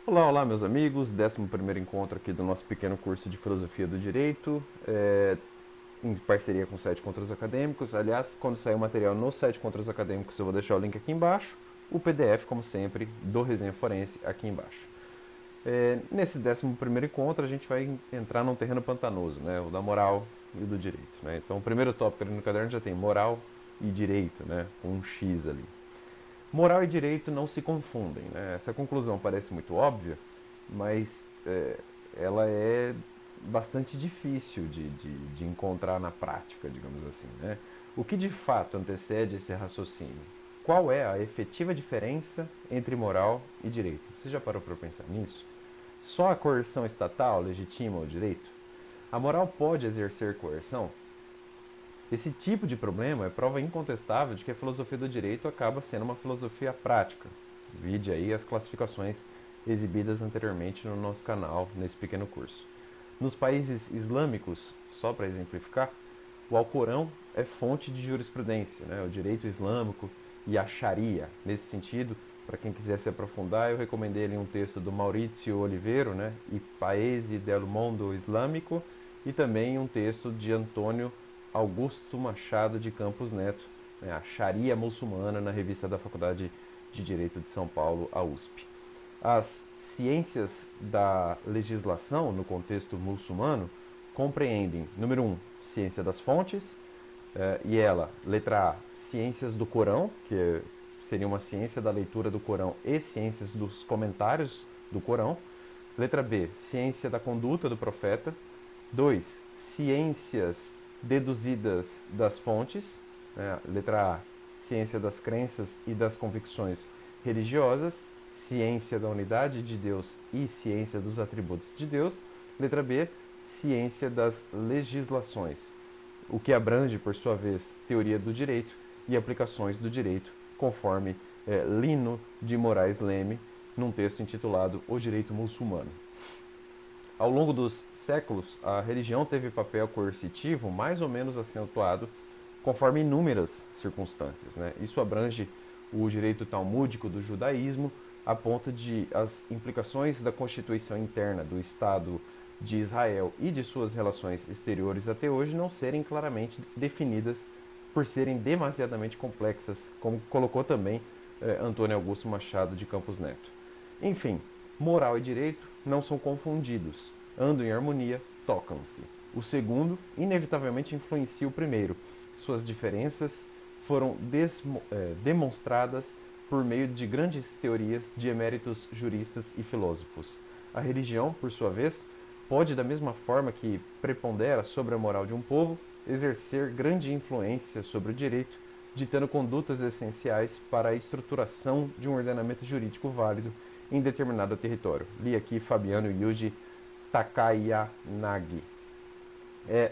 Olá, olá, meus amigos. 11º encontro aqui do nosso pequeno curso de Filosofia do Direito, em parceria com o Sete Contra os Acadêmicos. Aliás, quando sair o material no Sete Contra os Acadêmicos, eu vou deixar o link aqui embaixo. O PDF, como sempre, do Resenha Forense aqui embaixo. Nesse 11º encontro, a gente vai entrar num terreno pantanoso, né? O da moral e do direito, né? Então, o primeiro tópico ali no caderno já tem moral e direito, né? Com um X ali. Moral e direito não se confundem, né? Essa conclusão parece muito óbvia, mas ela é bastante difícil de encontrar na prática, digamos assim, né? O que de fato antecede esse raciocínio? Qual é a efetiva diferença entre moral e direito? Você já parou para pensar nisso? Só a coerção estatal legitima o direito? A moral pode exercer coerção? Esse tipo de problema é prova incontestável de que a filosofia do direito acaba sendo uma filosofia prática. Vide aí as classificações exibidas anteriormente no nosso canal nesse pequeno curso. Nos países islâmicos, só para exemplificar, o Alcorão é fonte de jurisprudência, né? O direito islâmico e a Sharia. Nesse sentido, para quem quiser se aprofundar, eu recomendei ali um texto do Maurício Oliveiro, né? E Paesi del Mundo Islâmico, e também um texto de Antônio Augusto Machado de Campos Neto, né? A Sharia muçulmana, na revista da Faculdade de Direito de São Paulo, a USP. As ciências da legislação, no contexto muçulmano, compreendem, número um, ciência das fontes, e ela, letra A, ciências do Corão, que seria uma ciência da leitura do Corão e ciências dos comentários do Corão. Letra B, ciência da conduta do profeta. 2, ciências deduzidas das fontes. Letra A, ciência das crenças e das convicções religiosas. Ciência da unidade de Deus e ciência dos atributos de Deus. Letra B, ciência das legislações, o que abrange, por sua vez, teoria do direito e aplicações do direito, conforme Lino de Moraes Leme, num texto intitulado O Direito Muçulmano. Ao longo dos séculos, a religião teve papel coercitivo mais ou menos acentuado conforme inúmeras circunstâncias, né? Isso abrange o direito talmúdico do judaísmo, a ponto de as implicações da constituição interna do Estado de Israel e de suas relações exteriores até hoje não serem claramente definidas por serem demasiadamente complexas, como colocou também Antônio Augusto Machado de Campos Neto. Enfim, moral e direito não são confundidos, andam em harmonia, tocam-se. O segundo, inevitavelmente, influencia o primeiro. Suas diferenças foram demonstradas por meio de grandes teorias de eméritos juristas e filósofos. A religião, por sua vez, pode, da mesma forma que prepondera sobre a moral de um povo, exercer grande influência sobre o direito, ditando condutas essenciais para a estruturação de um ordenamento jurídico válido em determinado território. Li aqui Fabiano Yuji Takayanagi.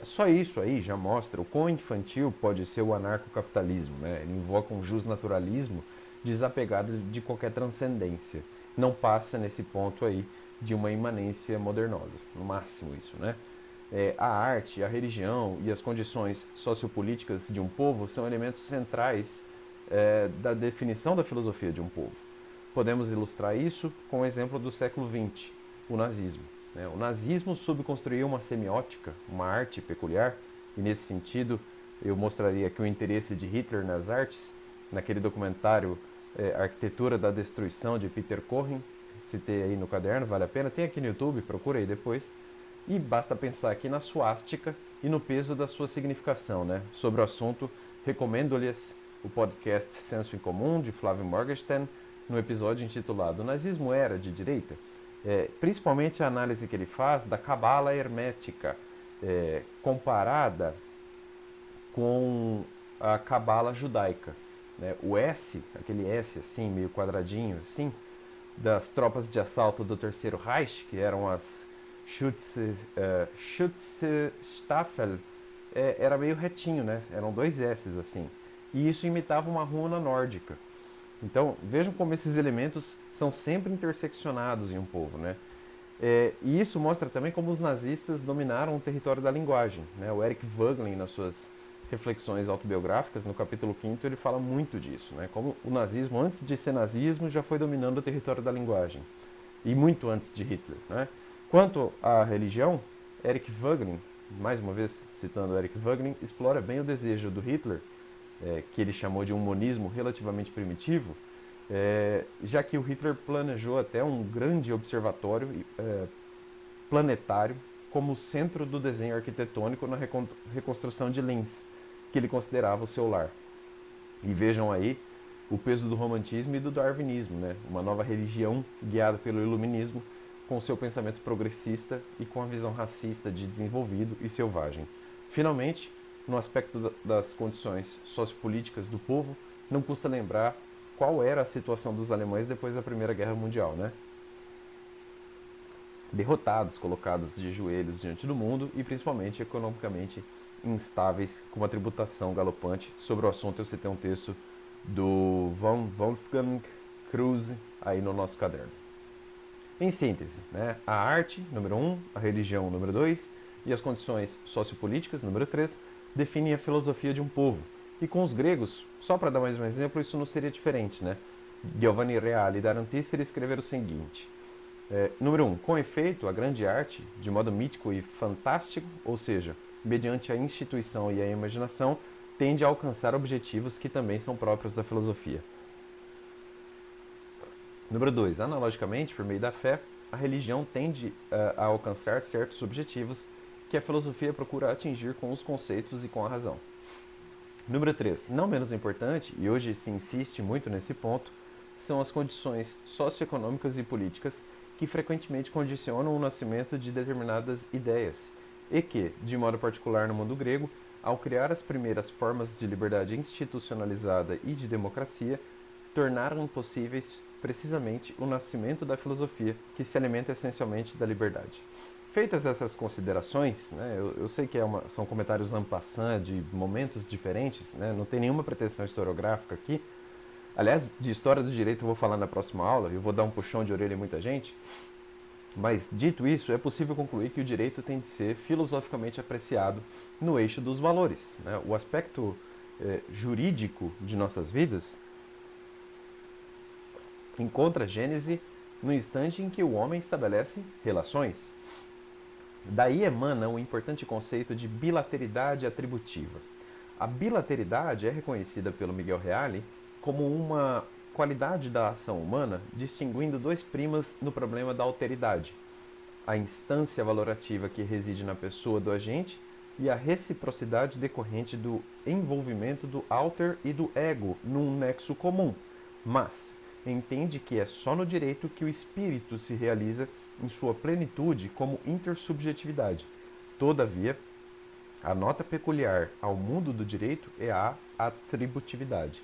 Só isso aí já mostra o quão infantil pode ser o anarcocapitalismo, né? Ele invoca um justnaturalismo desapegado de qualquer transcendência. Não passa nesse ponto aí de uma imanência modernosa, no máximo isso, né? A arte, a religião e as condições sociopolíticas de um povo são elementos centrais da definição da filosofia de um povo. Podemos ilustrar isso com o exemplo do século XX, o nazismo. O nazismo subconstruiu uma semiótica, uma arte peculiar, e nesse sentido eu mostraria que o interesse de Hitler nas artes, naquele documentário Arquitetura da Destruição, de Peter Corrin, citei aí no caderno, vale a pena, tem aqui no YouTube, procura aí depois, e basta pensar aqui na suástica e no peso da sua significação, né? Sobre o assunto, recomendo-lhes o podcast Senso em Comum, de Flávio Morgenstern, no episódio intitulado O Nazismo Era de Direita, principalmente a análise que ele faz da cabala hermética, comparada com a cabala judaica. Né? O S, aquele S assim, meio quadradinho assim, das tropas de assalto do Terceiro Reich, que eram as Schutzstaffel, era meio retinho, né? Eram dois S's assim. E isso imitava uma runa nórdica. Então, vejam como esses elementos são sempre interseccionados em um povo, né? E isso mostra também como os nazistas dominaram o território da linguagem, né? O Eric Voegelin, nas suas reflexões autobiográficas, no capítulo 5º, ele fala muito disso, né? Como o nazismo, antes de ser nazismo, já foi dominando o território da linguagem. e muito antes de Hitler, né? Quanto à religião, Eric Wagner, mais uma vez citando Eric Wagner, explora bem o desejo do Hitler, que ele chamou de um monismo relativamente primitivo, já que o Hitler planejou até um grande observatório planetário como centro do desenho arquitetônico na reconstrução de Linz, que ele considerava o seu lar. E vejam aí o peso do romantismo e do darwinismo, né? Uma nova religião guiada pelo iluminismo, com seu pensamento progressista e com a visão racista de desenvolvido e selvagem. Finalmente, no aspecto das condições sociopolíticas do povo, não custa lembrar qual era a situação dos alemães depois da Primeira Guerra Mundial, né? Derrotados, colocados de joelhos diante do mundo e principalmente economicamente instáveis, com uma tributação galopante. Sobre o assunto eu citei um texto do Wolfgang Kruse aí no nosso caderno. Em síntese, né, a arte, número 1, a religião, número 2, e as condições sociopolíticas, número 3, definem a filosofia de um povo. E com os gregos, só para dar mais um exemplo, isso não seria diferente, né? Giovanni Reale da Antícera escrever o seguinte: número 1, com efeito, a grande arte, de modo mítico e fantástico, ou seja, mediante a instituição e a imaginação, tende a alcançar objetivos que também são próprios da filosofia. Número 2, analogicamente, por meio da fé, a religião tende a alcançar certos objetivos que a filosofia procura atingir com os conceitos e com a razão. Número 3, não menos importante, e hoje se insiste muito nesse ponto, são as condições socioeconômicas e políticas que frequentemente condicionam o nascimento de determinadas ideias e que, de modo particular no mundo grego, ao criar as primeiras formas de liberdade institucionalizada e de democracia, tornaram possíveis precisamente o nascimento da filosofia, que se alimenta essencialmente da liberdade. Feitas essas considerações, né, eu sei que são comentários en passant de momentos diferentes, né, não tem nenhuma pretensão historiográfica aqui. Aliás, de história do direito eu vou falar na próxima aula, eu vou dar um puxão de orelha em muita gente. Mas, dito isso, é possível concluir que o direito tem de ser filosoficamente apreciado no eixo dos valores, né? O aspecto jurídico de nossas vidas encontra gênese no instante em que o homem estabelece relações. Daí emana o importante conceito de bilateridade atributiva. A bilateridade é reconhecida pelo Miguel Reale como uma qualidade da ação humana, distinguindo dois primas no problema da alteridade: a instância valorativa que reside na pessoa do agente e a reciprocidade decorrente do envolvimento do alter e do ego num nexo comum, mas entende que é só no direito que o espírito se realiza em sua plenitude como intersubjetividade. Todavia, a nota peculiar ao mundo do direito é a atributividade.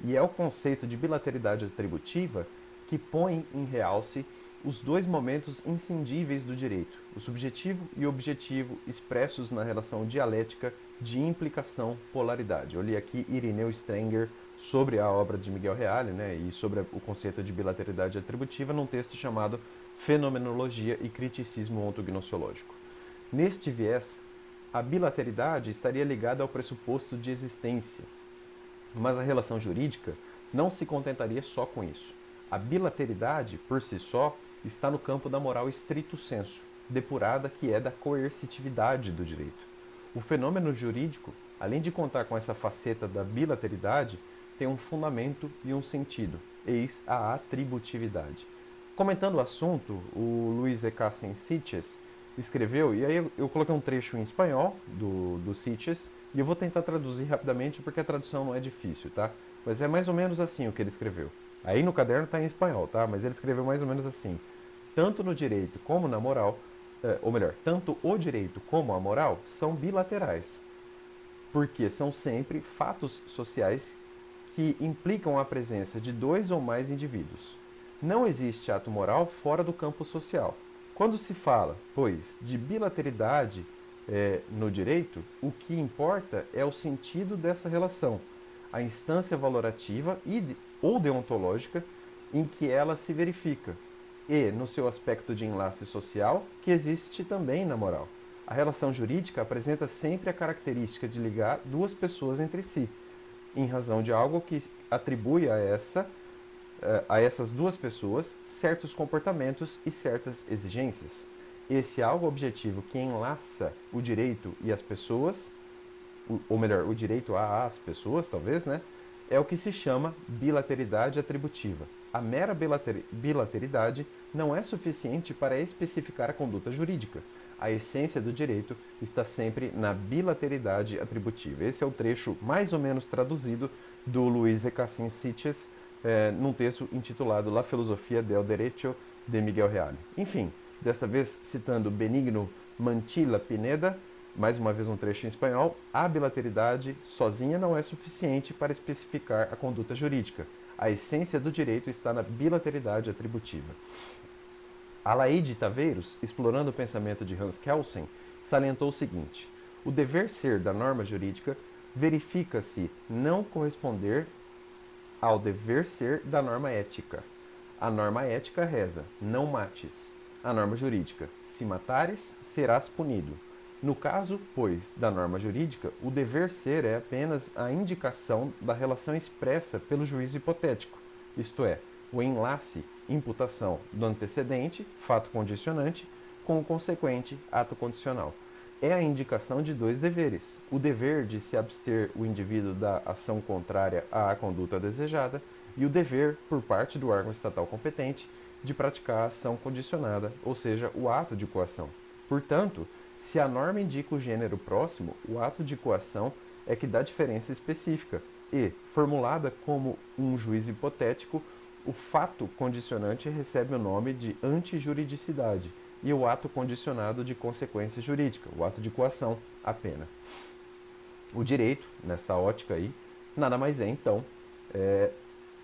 E é o conceito de bilateridade atributiva que põe em realce os dois momentos inscindíveis do direito, o subjetivo e o objetivo, expressos na relação dialética de implicação-polaridade. Eu li aqui Irineu Stenger sobre a obra de Miguel Reale, né, e sobre o conceito de bilateridade atributiva num texto chamado Fenomenologia e Criticismo Ontognossiológico. Neste viés, a bilateridade estaria ligada ao pressuposto de existência, mas a relação jurídica não se contentaria só com isso. A bilateridade, por si só, está no campo da moral estrito sensu, depurada que é da coercitividade do direito. O fenômeno jurídico, além de contar com essa faceta da bilateridade, tem um fundamento e um sentido, eis a atributividade. Comentando o assunto, o Luiz Ecassen Sitges escreveu, e aí eu coloquei um trecho em espanhol do Sitges, e eu vou tentar traduzir rapidamente porque a tradução não é difícil, tá? Mas é mais ou menos assim o que ele escreveu. Aí no caderno está em espanhol, tá? Mas ele escreveu mais ou menos assim: tanto no direito como na moral, ou melhor, tanto o direito como a moral são bilaterais, porque são sempre fatos sociais que implicam a presença de dois ou mais indivíduos. Não existe ato moral fora do campo social. Quando se fala, pois, de bilateridade no direito, o que importa é o sentido dessa relação, a instância valorativa ou deontológica em que ela se verifica, e no seu aspecto de enlace social, que existe também na moral. A relação jurídica apresenta sempre a característica de ligar duas pessoas entre si, em razão de algo que atribui a essa a essas duas pessoas certos comportamentos e certas exigências. Esse algo objetivo que enlaça o direito e as pessoas, ou melhor, o direito às pessoas, talvez, né? É o que se chama bilateralidade atributiva. A mera bilateralidade não é suficiente para especificar a conduta jurídica. A essência do direito está sempre na bilateralidade atributiva. Esse é o trecho mais ou menos traduzido do Luis Recassin Sitges, num texto intitulado La Filosofia del Derecho de Miguel Reale. Enfim, desta vez citando Benigno Mantilla Pineda, mais uma vez um trecho em espanhol: a bilateralidade sozinha não é suficiente para especificar a conduta jurídica. A essência do direito está na bilateralidade atributiva. Alaide Taveiros, explorando o pensamento de Hans Kelsen, salientou o seguinte: o dever ser da norma jurídica verifica-se não corresponder ao dever ser da norma ética. A norma ética reza: não mates. A norma jurídica: se matares, serás punido. No caso, pois, da norma jurídica, o dever ser é apenas a indicação da relação expressa pelo juízo hipotético, isto é, o enlace, imputação do antecedente, fato condicionante, com o consequente, ato condicional. É a indicação de dois deveres: o dever de se abster o indivíduo da ação contrária à conduta desejada e o dever, por parte do órgão estatal competente, de praticar a ação condicionada, ou seja, o ato de coação. Portanto, se a norma indica o gênero próximo, o ato de coação é que dá diferença específica e, formulada como um juízo hipotético, o fato condicionante recebe o nome de antijuridicidade e o ato condicionado de consequência jurídica, o ato de coação, a pena. O direito, nessa ótica aí, nada mais é, então,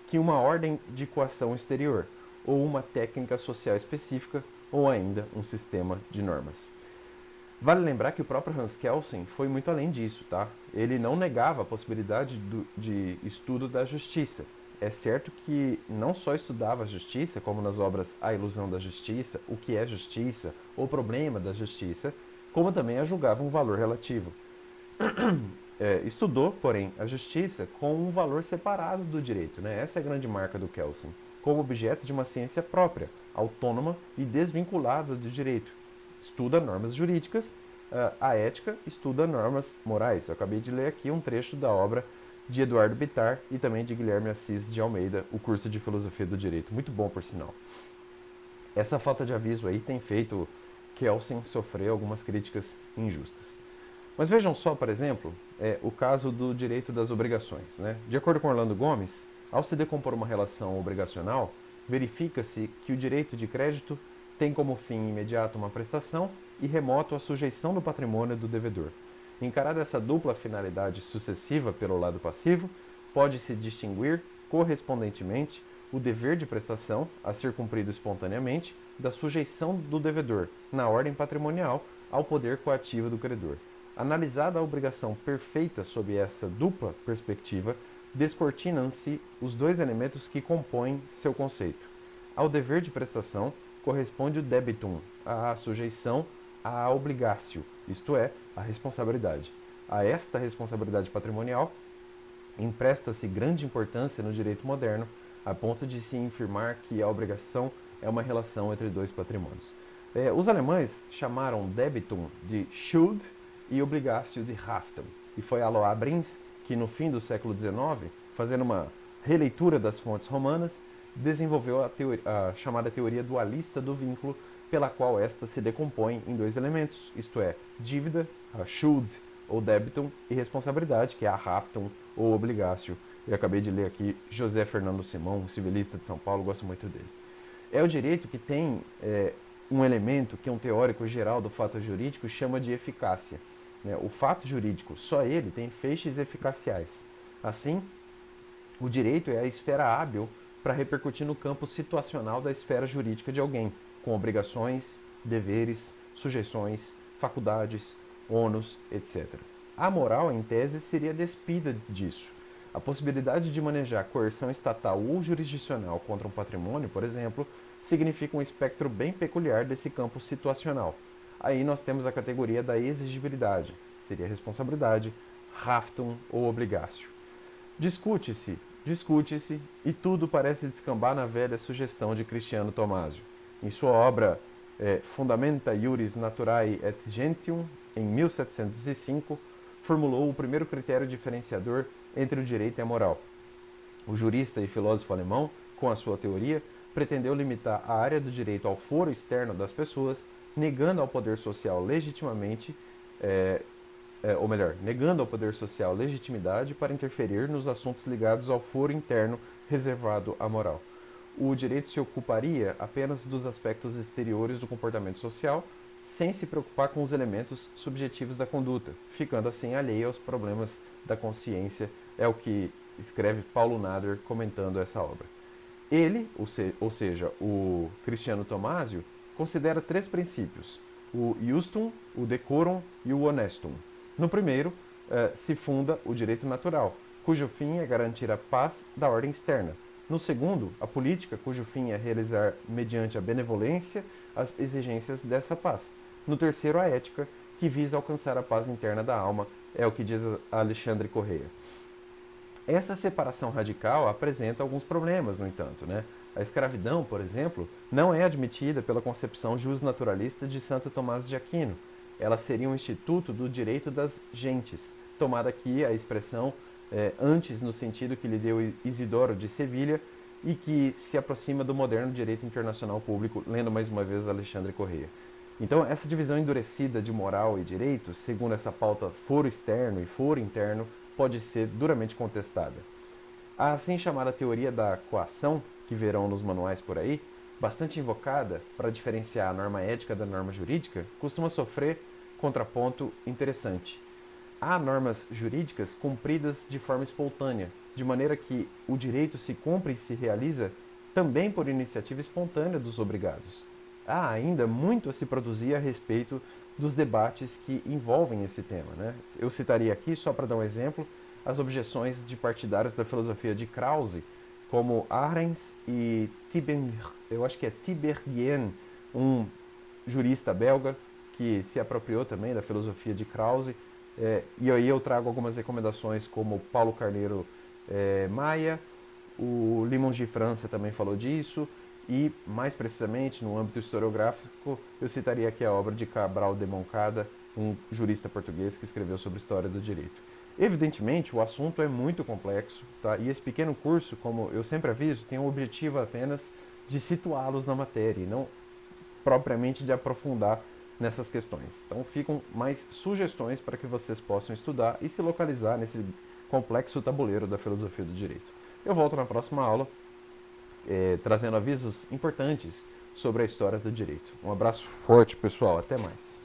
que uma ordem de coação exterior, ou uma técnica social específica, ou ainda um sistema de normas. Vale lembrar que o próprio Hans Kelsen foi muito além disso, tá? Ele não negava a possibilidade de estudo da justiça. É certo que não só estudava a justiça, como nas obras A Ilusão da Justiça, O que é Justiça, O Problema da Justiça, como também a julgava um valor relativo. Estudou, porém, a justiça com um valor separado do direito, né? Essa é a grande marca do Kelsen, como objeto de uma ciência própria, autônoma e desvinculada do direito. Estuda normas jurídicas, a ética estuda normas morais. Eu acabei de ler aqui um trecho da obra de Eduardo Bittar e também de Guilherme Assis de Almeida, o curso de Filosofia do Direito. Muito bom, por sinal. Essa falta de aviso aí tem feito Kelsen sofrer algumas críticas injustas. Mas vejam só, por exemplo, o caso do direito das obrigações, né? De acordo com Orlando Gomes, ao se decompor uma relação obrigacional, verifica-se que o direito de crédito tem como fim imediato uma prestação e remoto a sujeição do patrimônio do devedor. Encarada essa dupla finalidade sucessiva pelo lado passivo, pode-se distinguir, correspondentemente, o dever de prestação, a ser cumprido espontaneamente, da sujeição do devedor, na ordem patrimonial, ao poder coativo do credor. Analisada a obrigação perfeita sob essa dupla perspectiva, descortinam-se os dois elementos que compõem seu conceito. Ao dever de prestação corresponde o debitum, a sujeição à obligatio, isto é, a responsabilidade. A esta responsabilidade patrimonial empresta-se grande importância no direito moderno, a ponto de se afirmar que a obrigação é uma relação entre dois patrimônios. Os alemães chamaram debitum de Schuld e obligatio de Haftung, e foi Alois Brins que, no fim do século XIX, fazendo uma releitura das fontes romanas, desenvolveu a chamada teoria dualista do vínculo, pela qual esta se decompõe em dois elementos, isto é, dívida, a Schuld ou debitum, e responsabilidade, que é a Haftung ou obligatio. Eu acabei de ler aqui José Fernando Simão, um civilista de São Paulo, gosto muito dele. É o direito que tem um elemento que um teórico geral do fato jurídico chama de eficácia. O fato jurídico, só ele, tem feixes eficaciais. Assim, o direito é a esfera hábil para repercutir no campo situacional da esfera jurídica de alguém, com obrigações, deveres, sujeições, faculdades, ônus, etc. A moral, em tese, seria despida disso. A possibilidade de manejar coerção estatal ou jurisdicional contra um patrimônio, por exemplo, significa um espectro bem peculiar desse campo situacional. Aí nós temos a categoria da exigibilidade, que seria responsabilidade, Haftung ou obligatio. Discute-se discute-se e tudo parece descambar na velha sugestão de Cristiano Tomásio. Em sua obra Fundamenta Iuris Naturae et Gentium, em 1705, formulou o primeiro critério diferenciador entre o direito e a moral. O jurista e filósofo alemão, com a sua teoria, pretendeu limitar a área do direito ao foro externo das pessoas, negando ao poder social negando ao poder social legitimidade para interferir nos assuntos ligados ao foro interno reservado à moral. O direito se ocuparia apenas dos aspectos exteriores do comportamento social, sem se preocupar com os elementos subjetivos da conduta, ficando assim alheio aos problemas da consciência, é o que escreve Paulo Nader comentando essa obra. Ele, ou seja, o Cristiano Tomásio, considera 3 princípios: o justum, o decorum e o honestum. No primeiro, se funda o direito natural, cujo fim é garantir a paz da ordem externa. No segundo, a política, cujo fim é realizar, mediante a benevolência, as exigências dessa paz. No terceiro, a ética, que visa alcançar a paz interna da alma, é o que diz Alexandre Correia. Essa separação radical apresenta alguns problemas, no entanto, né? A escravidão, por exemplo, não é admitida pela concepção justnaturalista de Santo Tomás de Aquino. Ela seria um instituto do direito das gentes, tomada aqui a expressão antes no sentido que lhe deu Isidoro de Sevilha e que se aproxima do moderno direito internacional público, lendo mais uma vez Alexandre Correia. Então, essa divisão endurecida de moral e direito, segundo essa pauta foro externo e foro interno, pode ser duramente contestada. A assim chamada teoria da coação, que verão nos manuais por aí, bastante invocada para diferenciar a norma ética da norma jurídica, costuma sofrer contraponto interessante. Há normas jurídicas cumpridas de forma espontânea, de maneira que o direito se cumpre e se realiza também por iniciativa espontânea dos obrigados. Há ainda muito a se produzir a respeito dos debates que envolvem esse tema, né? Eu citaria aqui, só para dar um exemplo, as objeções de partidários da filosofia de Krause, como Arens e Tiberghien, um jurista belga que se apropriou também da filosofia de Krause. E aí eu trago algumas recomendações como Paulo Carneiro Maia, o Limon de França também falou disso, e mais precisamente no âmbito historiográfico eu citaria aqui a obra de Cabral de Moncada, um jurista português que escreveu sobre história do direito. Evidentemente o assunto é muito complexo, tá? E esse pequeno curso, como eu sempre aviso, tem o objetivo apenas de situá-los na matéria e não propriamente de aprofundar nessas questões. Então ficam mais sugestões para que vocês possam estudar e se localizar nesse complexo tabuleiro da filosofia do direito. Eu volto na próxima aula trazendo avisos importantes sobre a história do direito. Um abraço forte, pessoal. Até mais.